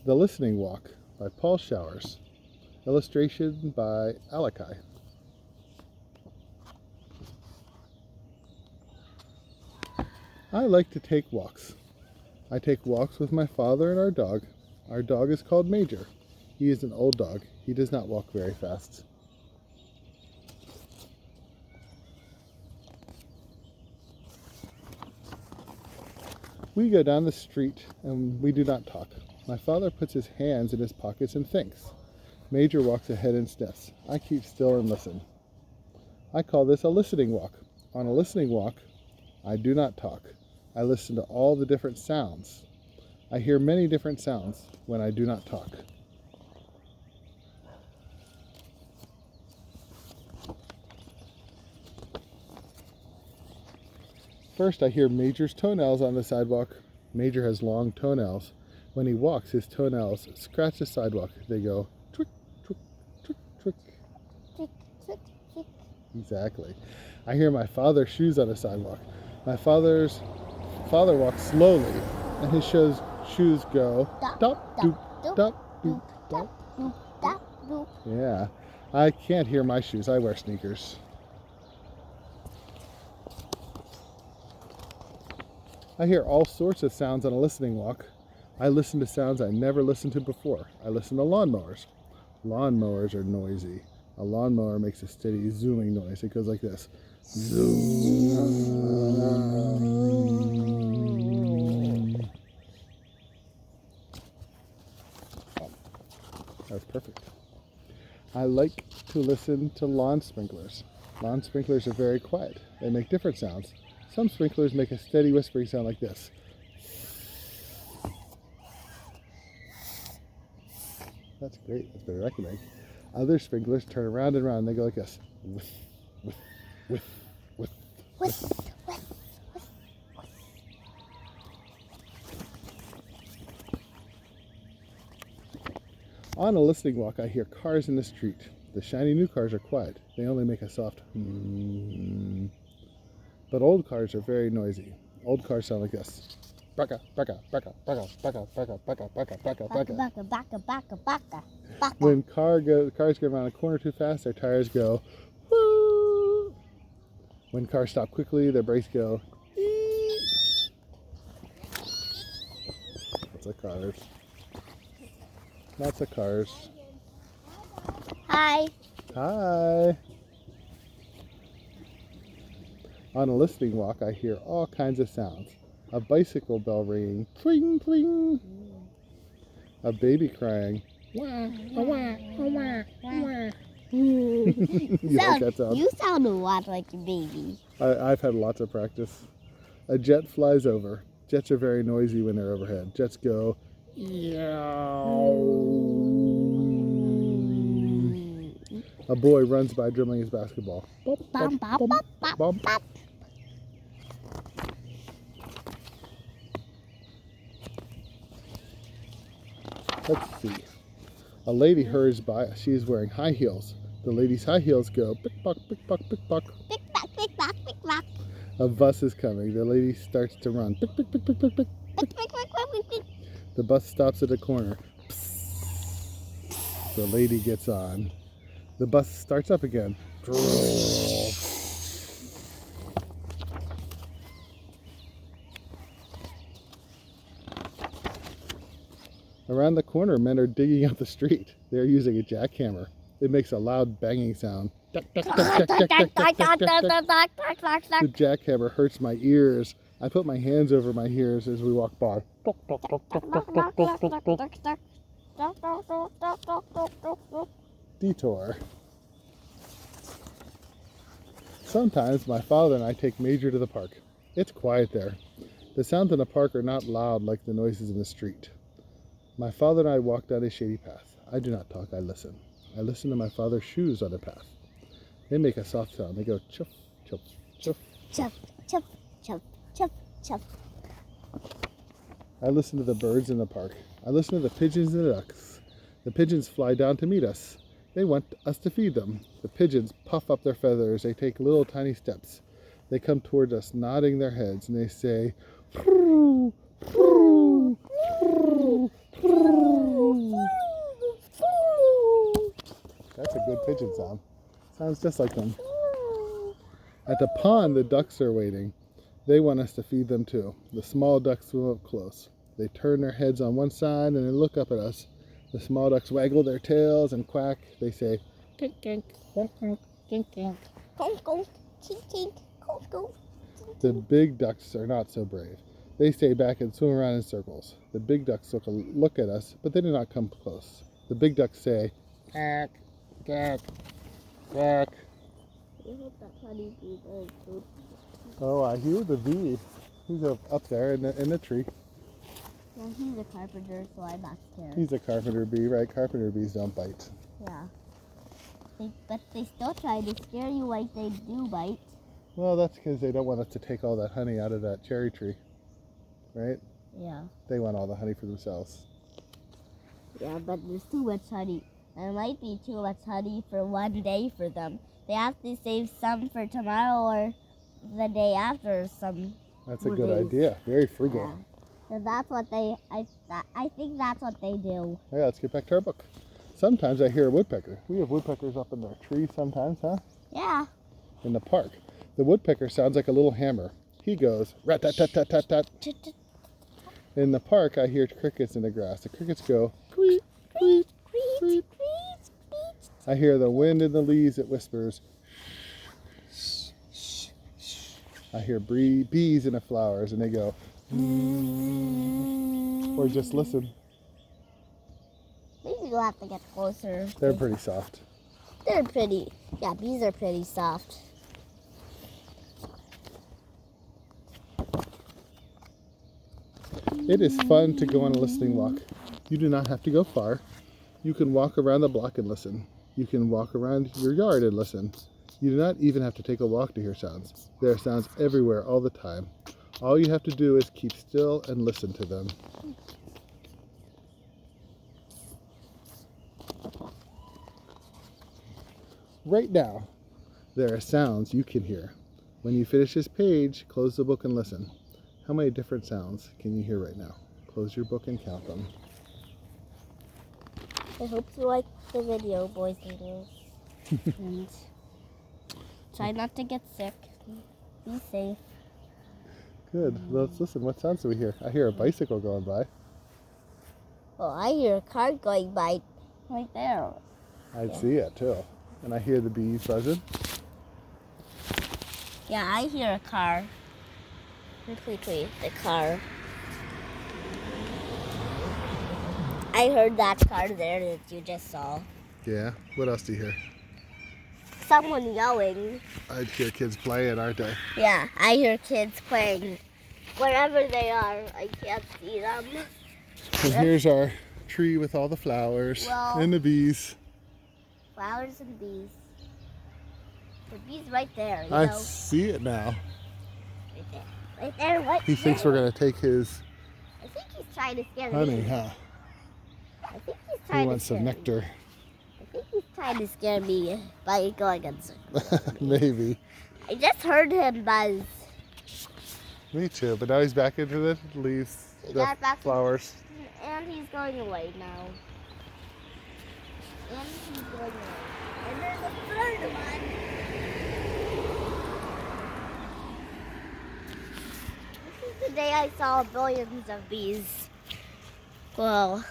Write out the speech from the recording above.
The Listening Walk by Paul Showers. Illustration by Aliki. I like to take walks. I take walks with my father and our dog. Our dog is called Major. He is an old dog. He does not walk very fast. We go down the street and we do not talk. My father puts his hands in his pockets and thinks. Major walks ahead and sniffs. I keep still and listen. I call this a listening walk. On a listening walk, I do not talk. I listen to all the different sounds. I hear many different sounds when I do not talk. First, I hear Major's toenails on the sidewalk. Major has long toenails. When he walks, his toenails scratch the sidewalk. They go twick, twick, twick, twick. Twick, twick, twick. Exactly. I hear my father's shoes on the sidewalk. My father walks slowly, and his shoes go dop, doop, dop, doop, dop, doop, dop, doop. Yeah, I can't hear my shoes. I wear sneakers. I hear all sorts of sounds on a listening walk. I listen to sounds I never listened to before. I listen to lawnmowers. Lawnmowers are noisy. A lawnmower makes a steady zooming noise. It goes like this. Zoom. That was perfect. I like to listen to lawn sprinklers. Lawn sprinklers are very quiet. They make different sounds. Some sprinklers make a steady whispering sound like this. That's great. That's better than I can make. Other sprinklers turn around and around. They go like this. Whiff, whiff, whiff, whiff, whiff. On a listening walk, I hear cars in the street. The shiny new cars are quiet. They only make a soft But old cars are very noisy. Old cars sound like this. Baka, baka, baka, baka, baka, baka, baka, baka, baka, baka. Baka, baka, baka, baka, baka. When cars go around a corner too fast, their tires go woo. When cars stop quickly, their brakes go ee. Lots of cars. Lots of cars. Hi. Hi. On a listening walk, I hear all kinds of sounds. A bicycle bell ringing, pling, pling. A baby crying, wah, wah, wah, wah. You like that sound? You sound a lot like a baby. I've had lots of practice. A jet flies over. Jets are very noisy when they're overhead. Jets go, yow. A boy runs by dribbling his basketball. Bop, bop, bop, bop, bop, bop. Let's see. A lady hurries by. She is wearing high heels. The lady's high heels go pick-pock, pick-pock, pick-pock. Pick-pock, pick-pock, pick-pock. A bus is coming. The lady starts to run. Pick, pick, pick, pick, pick, pick. Pick, pick, pick, pick, pick. The bus stops at a corner. The lady gets on. The bus starts up again. Around the corner, men are digging up the street. They are using a jackhammer. It makes a loud banging sound. The jackhammer hurts my ears. I put my hands over my ears as we walk by. Detour. Sometimes my father and I take Major to the park. It's quiet there. The sounds in the park are not loud like the noises in the street. My father and I walk down a shady path. I do not talk, I listen. I listen to my father's shoes on the path. They make a soft sound. They go chuff, chuff, chuff. Chuff, chuff, chuff, chuff, chuff. I listen to the birds in the park. I listen to the pigeons and the ducks. The pigeons fly down to meet us. They want us to feed them. The pigeons puff up their feathers. They take little tiny steps. They come toward us, nodding their heads, and they say, "Proo, proo, proo, proo." pigeon sound. Sounds just like them. At the pond, the ducks are waiting. They want us to feed them too. The small ducks swim up close. They turn their heads on one side and they look up at us. The small ducks waggle their tails and quack. They say, Kink, kink, kink, kink, kink, kink, kink, kink, kink, kink, kink. the big ducks are not so brave. They stay back and swim around in circles. The big ducks look at us, but they do not come close. The big ducks say, quack, quack, quack. I hope that honeybee does food. Oh, I hear the bee. He's up there in the tree. Well, he's a carpenter, so I'm not scared. He's a carpenter bee, right? Carpenter bees don't bite. Yeah. But they still try to scare you like they do bite. Well, that's because they don't want us to take all that honey out of that cherry tree, right? Yeah. They want all the honey for themselves. Yeah, but there's too much honey. There might be too much honey for one day for them. They have to save some for tomorrow or the day after some. That's a good idea. Very frugal. Yeah. So that's what I think that's what they do. Yeah, let's get back to our book. Sometimes I hear a woodpecker. We have woodpeckers up in the trees sometimes, huh? Yeah. In the park. The woodpecker sounds like a little hammer. He goes rat-tat-tat-tat-tat-tat. In the park, I hear crickets in the grass. The crickets go tweet, tweet, tweet. I hear the wind in the leaves. It whispers. I hear bees in the flowers, and they go. Or just listen. Maybe you'll have to get closer. They're pretty soft. They're pretty. Yeah, bees are pretty soft. It is fun to go on a listening walk. You do not have to go far. You can walk around the block and listen. You can walk around your yard and listen. You do not even have to take a walk to hear sounds. There are sounds everywhere all the time. All you have to do is keep still and listen to them. Right now, there are sounds you can hear. When you finish this page, close the book and listen. How many different sounds can you hear right now? Close your book and count them. I hope you like the video, boys and girls. And try not to get sick. Be safe. Good. Let's listen. What sounds do we hear? I hear a bicycle going by. Oh, I hear a car going by right there. I see it too. And I hear the bees buzzing. Yeah, I hear a car. Quickly, the car. I heard that car there that you just saw. Yeah. What else do you hear? Someone yelling. I hear kids playing, aren't they? Yeah, I hear kids playing. Wherever they are, I can't see them. And here's our tree with all the flowers and the bees. Flowers and bees. The bees right there, you I know. see it now. Right there. Right there, right He thinks we're going to take his I think he's trying to scare honey, me. huh? I think he's He trying to wants scare some me. nectar. I think he's trying to scare me by going in circles. Maybe. I just heard him buzz. Me too. But now he's back into the leaves, He the got back flowers. And he's going away now. And he's going away. And there's a third one. This is the day I saw billions of bees. Well,